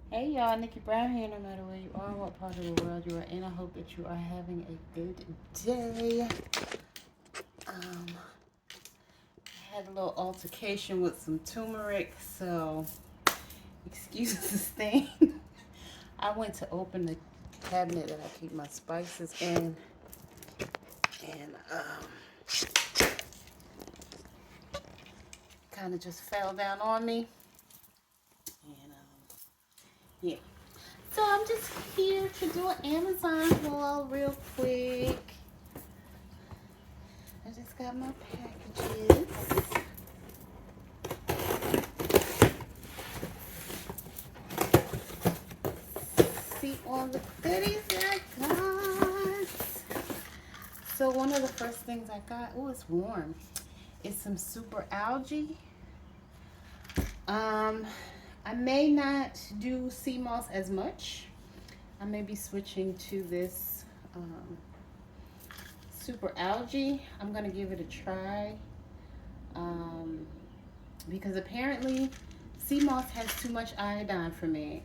Hey y'all, Nickie Brown here. No matter where you are, what part of the world you are in, I hope that you are having a good day. I had a little altercation with some turmeric, so excuse the stain. I went to open the cabinet that I keep my spices in, and kind of just fell down on me. And yeah. So I'm just here to do an Amazon haul real quick. I just got my packages. See all the goodies that I got. So one of the first things I got, oh, it's warm. It's some super algae. I may not do sea moss as much. I may be switching to this super algae. I'm gonna give it a try because apparently sea moss has too much iodine for me.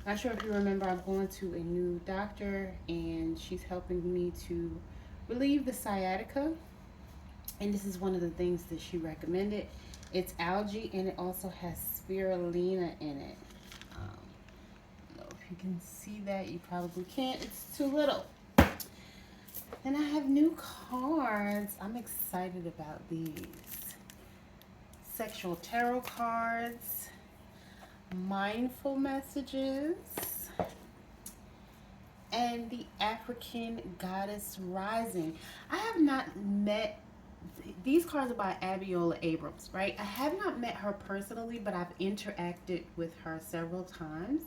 Not sure if you remember, I'm going to a new doctor and she's helping me to relieve the sciatica, and this is one of the things that she recommended. It's algae and it also has spirulina in it. I don't know if you can see that. You probably can't. It's too little. And I have new cards. I'm excited about these. Sexual tarot cards, mindful messages, and the African Goddess Rising. I have not met, these cards are by Abiola Abrams, right? I have not met her personally, but I've interacted with her several times.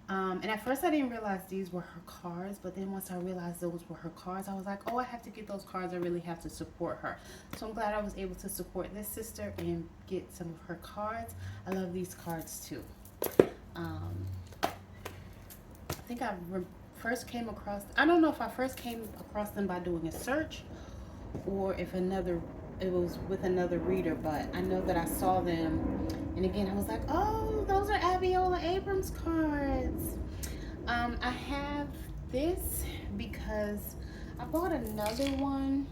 And at first I didn't realize these were her cards, but then once I realized those were her cards, I was like, oh, I have to get those cards. I really have to support her. So I'm glad I was able to support this sister and get some of her cards. I love these cards too. I think first came across, I don't know if I first came across them by doing a search or if it was with another reader, but I know that I saw them, and again I was like, oh, those are Abiola Abrams cards. I have this because I bought another one.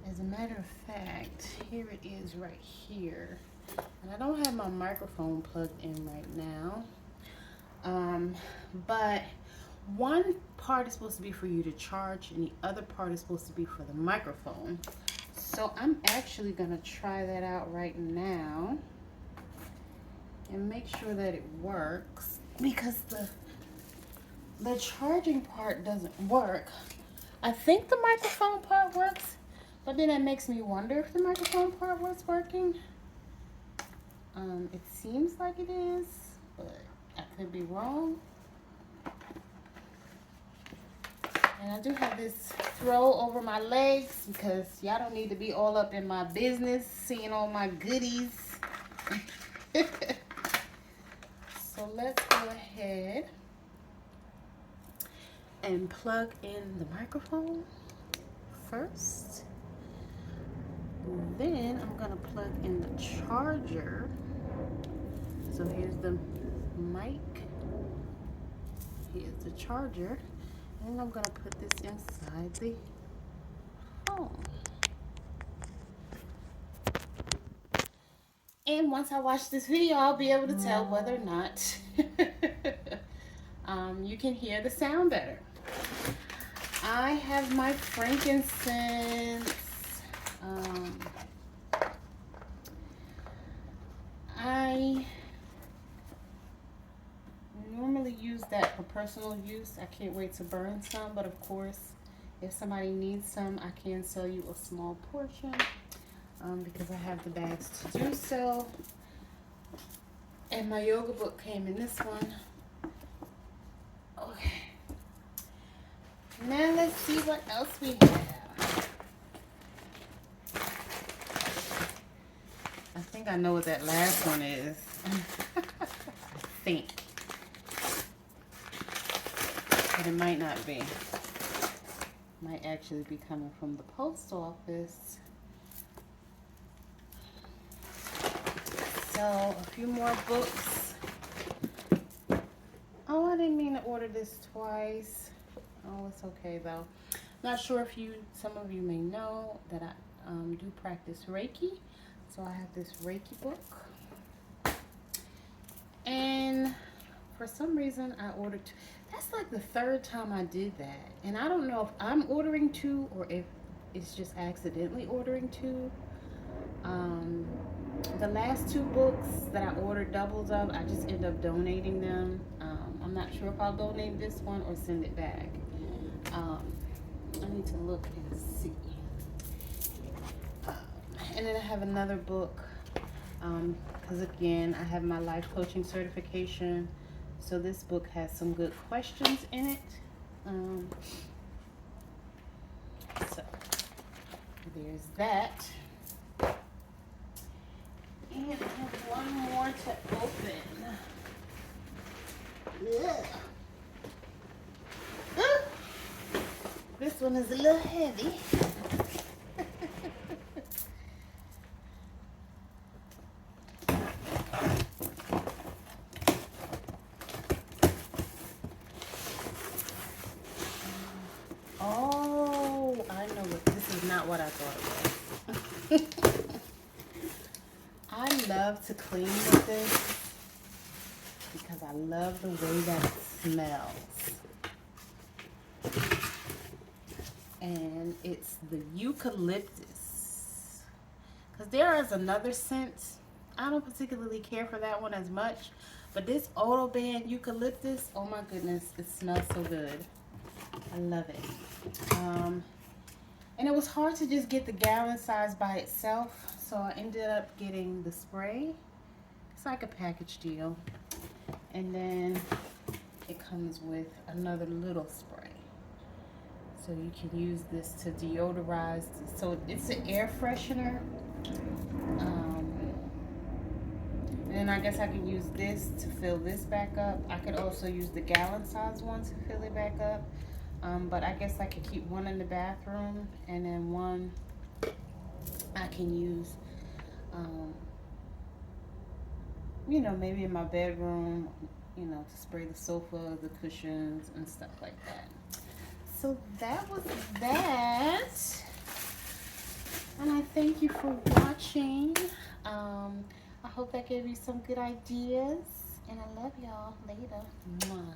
As a matter of fact, here it is right here, and I don't have my microphone plugged in right now. But one part is supposed to be for you to charge and the other part is supposed to be for the microphone. So I'm actually gonna try that out right now and make sure that it works, because the charging part doesn't work. I think the microphone part works, but then it makes me wonder if the microphone part was working. It seems like it is, but I could be wrong. And I do have this throw over my legs because y'all don't need to be all up in my business, seeing all my goodies. So let's go ahead and plug in the microphone first. Then I'm gonna plug in the charger. So here's the mic, here's the charger, and I'm gonna put this inside the phone. And once I watch this video, I'll be able to tell whether or not you can hear the sound better. I have my frankincense. I normally use that for personal use. I can't wait to burn some, but of course, if somebody needs some, I can sell you a small portion because I have the bags to do so. And my yoga book came in this one. Okay. Now let's see what else we have. I think I know what that last one is. I think. But it might not be. Might actually be coming from the post office. So a few more books ordered this twice. Oh, it's okay though. Not sure if some of you may know that I do practice Reiki. So I have this Reiki book. And for some reason I ordered two. That's like the third time I did that. And I don't know if I'm ordering two or if it's just accidentally ordering two. The last two books that I ordered doubles of, I just end up donating them. I'm not sure if I'll donate this one or send it back. I need to look and see. And then I have another book, because again, I have my life coaching certification. So this book has some good questions in it. So there's that. And I have one more to open. Ugh. This one is a little heavy. Oh, I know what this is not what I thought it was. I love to clean with this because I love the way that it smells. And it's the eucalyptus. Because there is another scent. I don't particularly care for that one as much. But this Autobahn eucalyptus, oh my goodness, it smells so good. I love it. And it was hard to just get the gallon size by itself. So I ended up getting the spray. It's like a package deal. And then it comes with another little spray. So you can use this to deodorize. So it's an air freshener. And then I guess I can use this to fill this back up. I could also use the gallon size one to fill it back up. But I guess I could keep one in the bathroom and then one I can use, you know, maybe in my bedroom, you know, to spray the sofa, the cushions, and stuff like that. So that was that. And I thank you for watching. I hope that gave you some good ideas. And I love y'all. Later. Mwah.